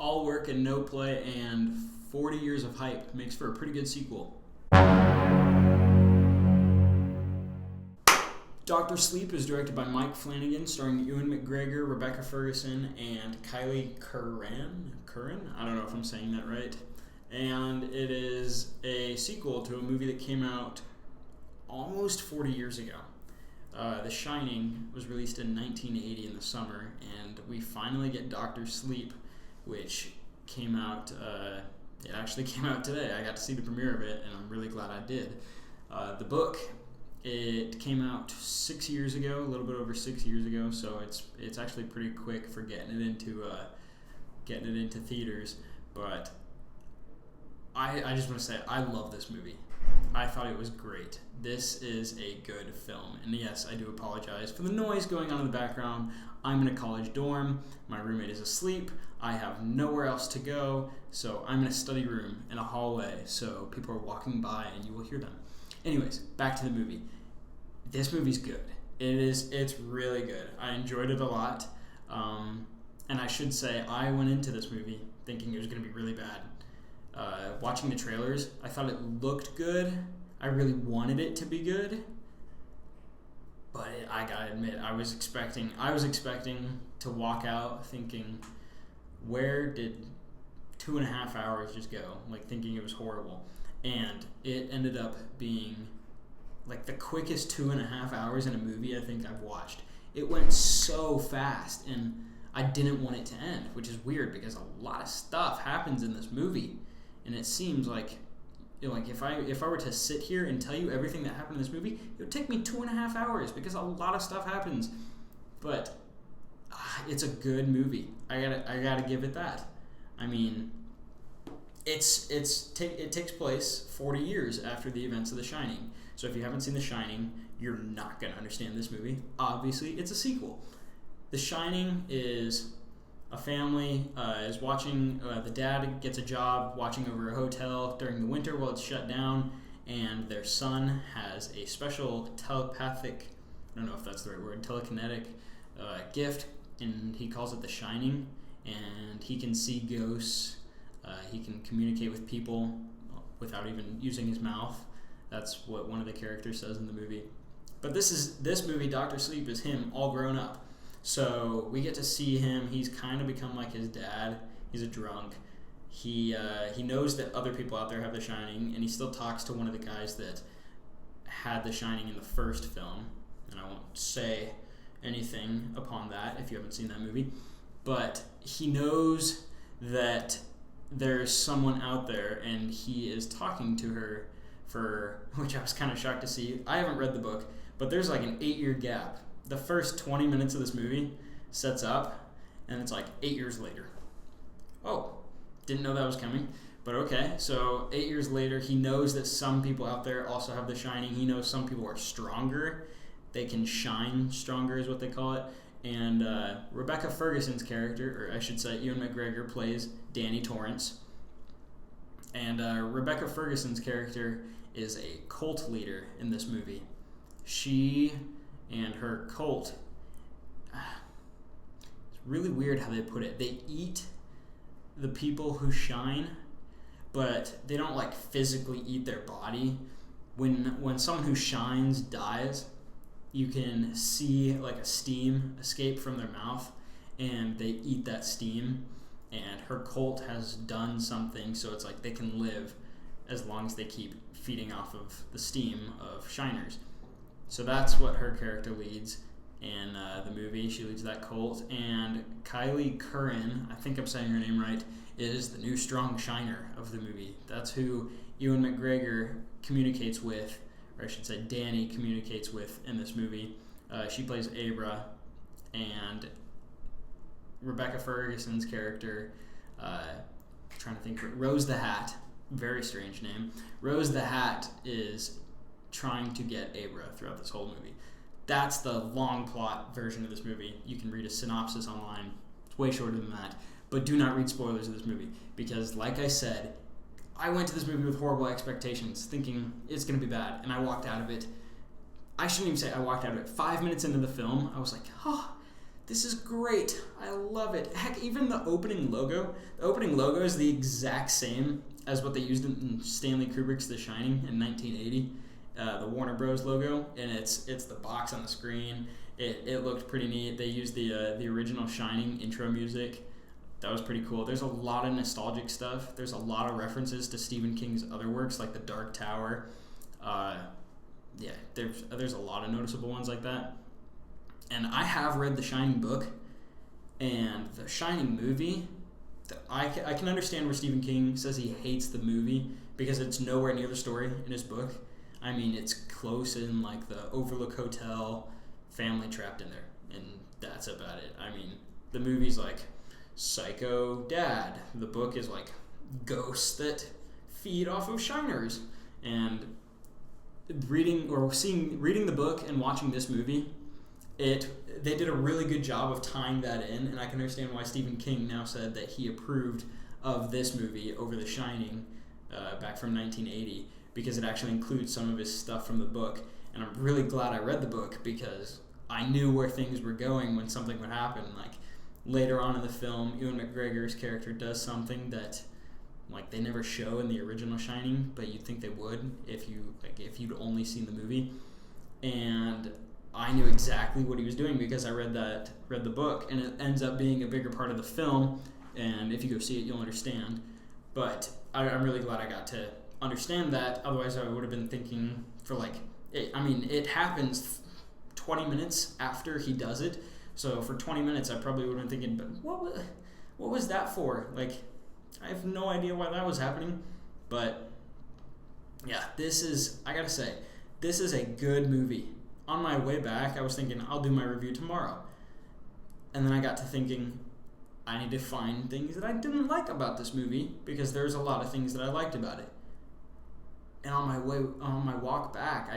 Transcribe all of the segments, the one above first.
all work and no play, and 40 years of hype makes for a pretty good sequel. Dr. Sleep is directed by Mike Flanagan, starring Ewan McGregor, Rebecca Ferguson, and Kylie Curran? I don't know if I'm saying that right. And it is a sequel to a movie that came out almost 40 years ago. The Shining was released in 1980 in the summer, and we finally get Dr. Sleep, which came out, it actually came out today. I got to see the premiere of it, and I'm really glad I did. The book, it came out 6 years ago, a little bit over 6 years ago, so it's actually pretty quick for getting it into theaters. But I just want to say I love this movie. I thought it was great. This is a good film. And yes, I do apologize for the noise going on in the background. I'm in a college dorm. My roommate is asleep. I have nowhere else to go. So I'm in a study room in a hallway. So people are walking by and you will hear them. Anyways, back to the movie. This movie's good. It's really good. I enjoyed it a lot. And I should say, I went into this movie thinking it was going to be really bad. Watching the trailers, I thought it looked good. I really wanted it to be good, but I gotta admit, I was expecting to walk out thinking, where did 2.5 hours just go? Like, thinking it was horrible, and it ended up being like the quickest 2.5 hours in a movie I think I've watched. It went so fast, and I didn't want it to end, which is weird because a lot of stuff happens in this movie. And it seems like, if I were to sit here and tell you everything that happened in this movie, it would take me 2.5 hours because a lot of stuff happens. But it's a good movie. I gotta give it that. I mean, it takes place 40 years after the events of The Shining. So if you haven't seen The Shining, you're not gonna understand this movie. Obviously, it's a sequel. The Shining is a family is watching, the dad gets a job watching over a hotel during the winter while it's shut down, and their son has a special telepathic, I don't know if that's the right word, telekinetic gift, and he calls it the Shining, and he can see ghosts, he can communicate with people without even using his mouth. That's what one of the characters says in the movie. But this movie, Dr. Sleep, is him all grown up. So we get to see him. He's kind of become like his dad. He's a drunk. He knows that other people out there have The Shining, and he still talks to one of the guys that had The Shining in the first film. And I won't say anything upon that if you haven't seen that movie. But he knows that there's someone out there, and he is talking to her which I was kind of shocked to see. I haven't read the book, but there's like an 8-year gap. The first 20 minutes of this movie sets up, and it's like 8 years later. Oh, didn't know that was coming, but okay. So 8 years later, he knows that some people out there also have The Shining. He knows some people are stronger. They can shine stronger is what they call it. And Rebecca Ferguson's character, or I should say Ewan McGregor, plays Danny Torrance. And Rebecca Ferguson's character is a cult leader in this movie. She and her cult, it's really weird how they put it. They eat the people who shine, but they don't like physically eat their body. When someone who shines dies, you can see like a steam escape from their mouth, and they eat that steam, and her cult has done something so it's like they can live as long as they keep feeding off of the steam of shiners. So that's what her character leads in the movie. She leads that cult. And Kylie Curran, I think I'm saying her name right, is the new strong shiner of the movie. That's who Ewan McGregor communicates with, or I should say Danny communicates with in this movie. She plays Abra. And Rebecca Ferguson's character, trying to think, Rose the Hat, very strange name. Rose the Hat is trying to get Abra throughout this whole movie. That's the long plot version of this movie. You can read a synopsis online. It's way shorter than that. But do not read spoilers of this movie, because like I said, I went to this movie with horrible expectations, thinking it's going to be bad, and I walked out of it. I shouldn't even say I walked out of it. 5 minutes into the film, I was like, This is great. I love it. Heck, even the opening logo. The opening logo is the exact same as what they used in Stanley Kubrick's The Shining in 1980. The Warner Bros. Logo, and it's the box on the screen. It looked pretty neat. They used the original Shining intro music. That was pretty cool. There's a lot of nostalgic stuff. There's a lot of references to Stephen King's other works, like The Dark Tower. There's a lot of noticeable ones like that. And I have read the Shining book, and the Shining movie. I can understand where Stephen King says he hates the movie because it's nowhere near the story in his book. I mean, it's close in like the Overlook Hotel, family trapped in there, and that's about it. I mean, the movie's like psycho dad. The book is like ghosts that feed off of shiners. And reading the book and watching this movie, they did a really good job of tying that in, and I can understand why Stephen King now said that he approved of this movie over The Shining back from 1980, because it actually includes some of his stuff from the book. And I'm really glad I read the book because I knew where things were going when something would happen. Like later on in the film, Ewan McGregor's character does something that like they never show in the original Shining, but you'd think they would if you'd only seen the movie. And I knew exactly what he was doing because I read the book, and it ends up being a bigger part of the film. And if you go see it, you'll understand. But I'm really glad I got to understand that. Otherwise, I would have been thinking for it happens 20 minutes after he does it. So for 20 minutes, I probably would have been thinking, but what was that for? Like, I have no idea why that was happening. But yeah, I gotta say, this is a good movie. On my way back, I was thinking, I'll do my review tomorrow. And then I got to thinking, I need to find things that I didn't like about this movie, because there's a lot of things that I liked about it. And on my walk back,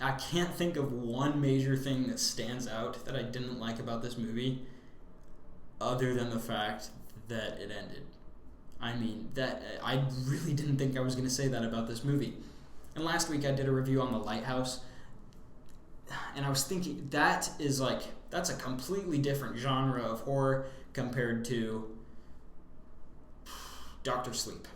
I can't think of one major thing that stands out that I didn't like about this movie, other than the fact that it ended. I mean, that I really didn't think I was going to say that about this movie. And last week I did a review on The Lighthouse, and I was thinking that's a completely different genre of horror compared to Dr. Sleep.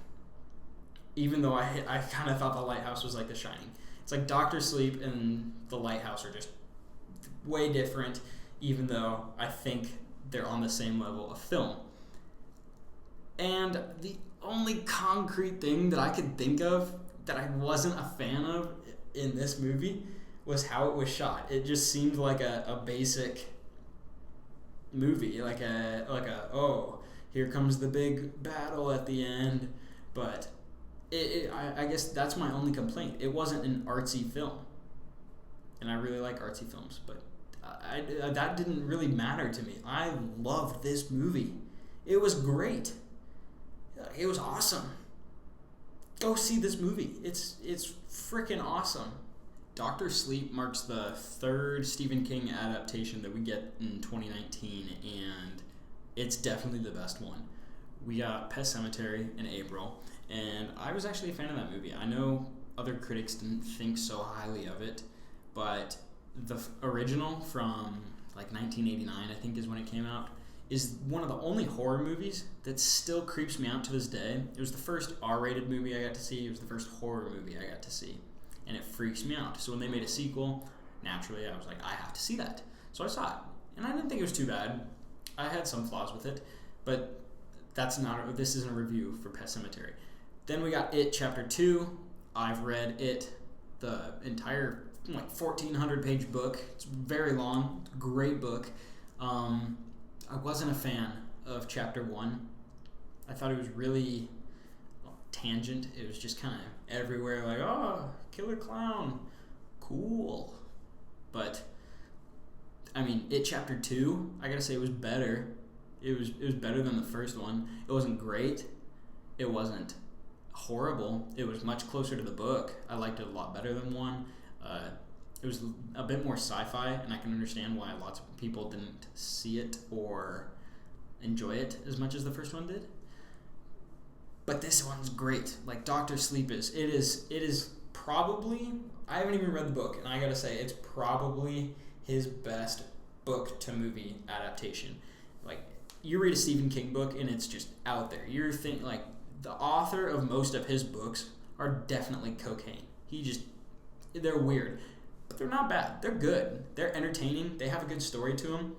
Even though I kind of thought The Lighthouse was like The Shining. It's like Dr. Sleep and The Lighthouse are just way different, even though I think they're on the same level of film. And the only concrete thing that I could think of that I wasn't a fan of in this movie was how it was shot. It just seemed like a basic movie, like oh, here comes the big battle at the end. But I guess that's my only complaint. It wasn't an artsy film, and I really like artsy films, but that didn't really matter to me. I loved this movie. It was great. It was awesome. Go see this movie. It's freaking awesome. Dr. Sleep marks the third Stephen King adaptation that we get in 2019, and it's definitely the best one. We got Pet Sematary in April, and I was actually a fan of that movie. I know other critics didn't think so highly of it, but the original from like 1989, I think is when it came out, is one of the only horror movies that still creeps me out to this day. It was the first R-rated movie I got to see. It was the first horror movie I got to see, and it freaks me out. So when they made a sequel, naturally I was like, I have to see that. So I saw it, and I didn't think it was too bad. I had some flaws with it, but this isn't a review for Pet Sematary. Then we got It Chapter 2. I've read it, the entire 1,400 page book. It's very long, great book. I wasn't a fan of Chapter 1. I thought it was really tangent. It was just kind of everywhere, like, oh, killer clown, cool. But I mean, It Chapter 2, I gotta say, it was better. It was better than the first one. It wasn't great. It wasn't horrible. It was much closer to the book. I liked it a lot better than 1. It was a bit more sci-fi, and I can understand why lots of people didn't see it or enjoy it as much as the first one did. But this one's great. Like Dr. Sleep is. It is probably, I haven't even read the book, and I gotta say, it's probably his best book to movie adaptation. Like, you read a Stephen King book and it's just out there. You're thinking, like, the author of most of his books are definitely cocaine. They're weird, but they're not bad. They're good. They're entertaining. They have a good story to them.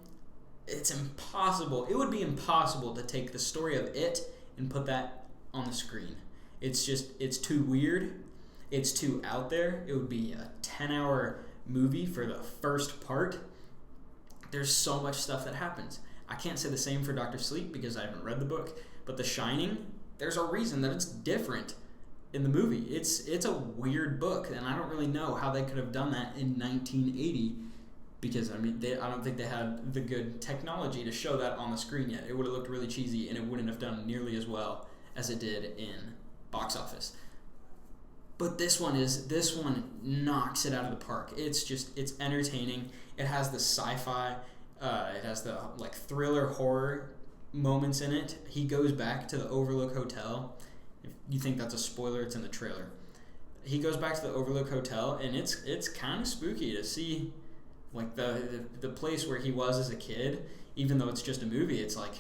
It's impossible. It would be impossible to take the story of it and put that on the screen. It's too weird. It's too out there. It would be a 10-hour movie for the first part. There's so much stuff that happens. I can't say the same for Dr. Sleep because I haven't read the book, but The Shining, there's a reason that it's different in the movie. It's a weird book, and I don't really know how they could have done that in 1980 because, I don't think they had the good technology to show that on the screen yet. It would have looked really cheesy, and it wouldn't have done nearly as well as it did in box office. But this one knocks it out of the park. It's entertaining. It has the sci-fi, it has the like thriller horror moments in it. He goes back to the Overlook Hotel. If you think that's a spoiler, it's in the trailer. He goes back to the Overlook Hotel, and it's kind of spooky to see like the place where he was as a kid. Even though it's just a movie, it's like,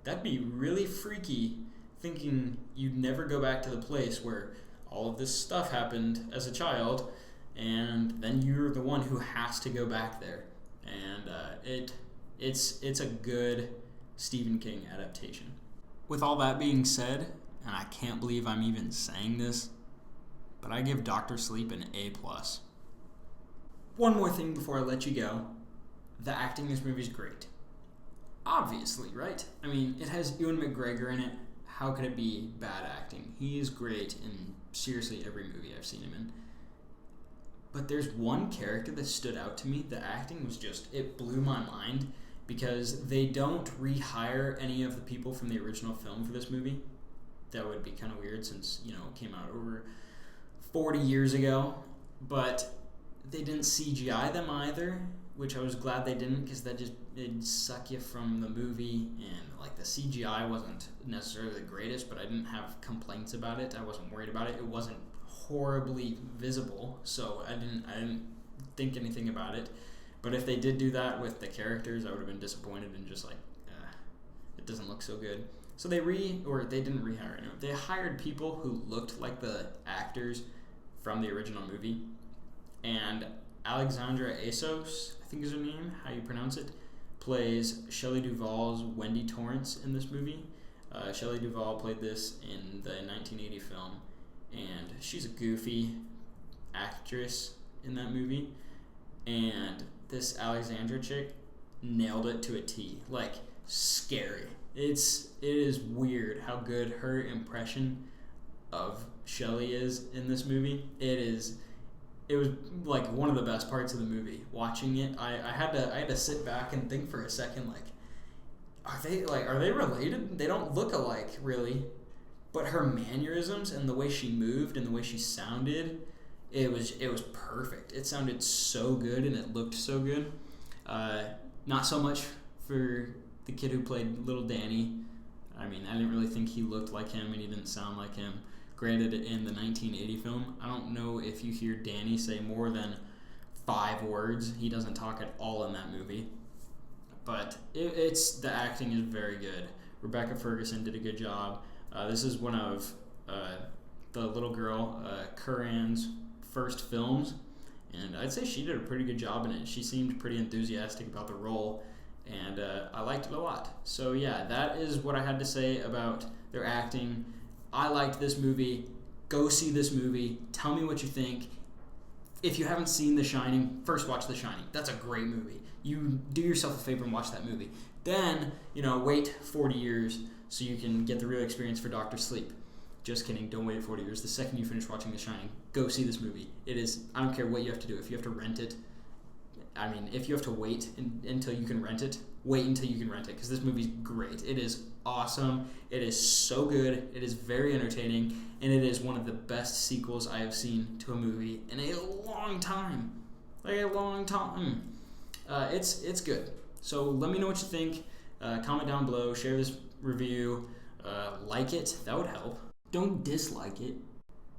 that'd be really freaky. Thinking you'd never go back to the place where all of this stuff happened as a child, and then you're the one who has to go back there. And it's a good Stephen King adaptation. With all that being said, and I can't believe I'm even saying this, but I give Dr. Sleep an A+. One more thing before I let you go. The acting in this movie is great. Obviously, right? I mean, it has Ewan McGregor in it. How could it be bad acting? He is great in seriously every movie I've seen him in. But there's one character that stood out to me. The acting was it blew my mind because they don't rehire any of the people from the original film for this movie. That would be kind of weird since, it came out over 40 years ago. But they didn't CGI them either, which I was glad they didn't because it'd suck you from the movie. And like the CGI wasn't necessarily the greatest, but I didn't have complaints about it. I wasn't worried about it. It wasn't horribly visible, so I didn't think anything about it. But if they did do that with the characters, I would have been disappointed and just like, it doesn't look so good. So they didn't rehire anyone. They hired people who looked like the actors from the original movie. And Alexandra Assos, I think is her name, how you pronounce it, plays Shelley Duvall's Wendy Torrance in this movie. Shelley Duvall played this in the 1980 film, and she's a goofy actress in that movie. And this Alexandra chick nailed it to a T. Like, scary. It is weird how good her impression of Shelley is in this movie. It was like one of the best parts of the movie. Watching it, I had to sit back and think for a second, like, are they related? They don't look alike, really. But her mannerisms and the way she moved and the way she sounded, it was perfect. It sounded so good and it looked so good. Not so much for the kid who played Little Danny. I mean, I didn't really think he looked like him and he didn't sound like him. Granted, in the 1980 film, I don't know if you hear Danny say more than 5 words. He doesn't talk at all in that movie. But the acting is very good. Rebecca Ferguson did a good job. This is one of the little girl, Curran's first films, and I'd say she did a pretty good job in it. She seemed pretty enthusiastic about the role, and I liked it a lot. So yeah, that is what I had to say about their acting. I liked this movie. Go see this movie. Tell me what you think. If you haven't seen The Shining, first watch The Shining. That's a great movie. You do yourself a favor and watch that movie. Then, wait 40 years so you can get the real experience for Dr. Sleep. Just kidding, don't wait 40 years. The second you finish watching The Shining, go see this movie. It is, I don't care what you have to do. If you have to rent it, if you have to wait until you can rent it, wait until you can rent it, because this movie's great. It is awesome. It is so good. It is very entertaining, and it is one of the best sequels I have seen to a movie in a long time. It's good. So let me know what you think. Comment down below. Share this review. Like it. That would help. Don't dislike it.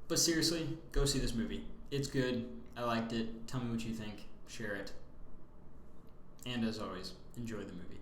But seriously, go see this movie. It's good. I liked it. Tell me what you think. Share it. And as always, enjoy the movie.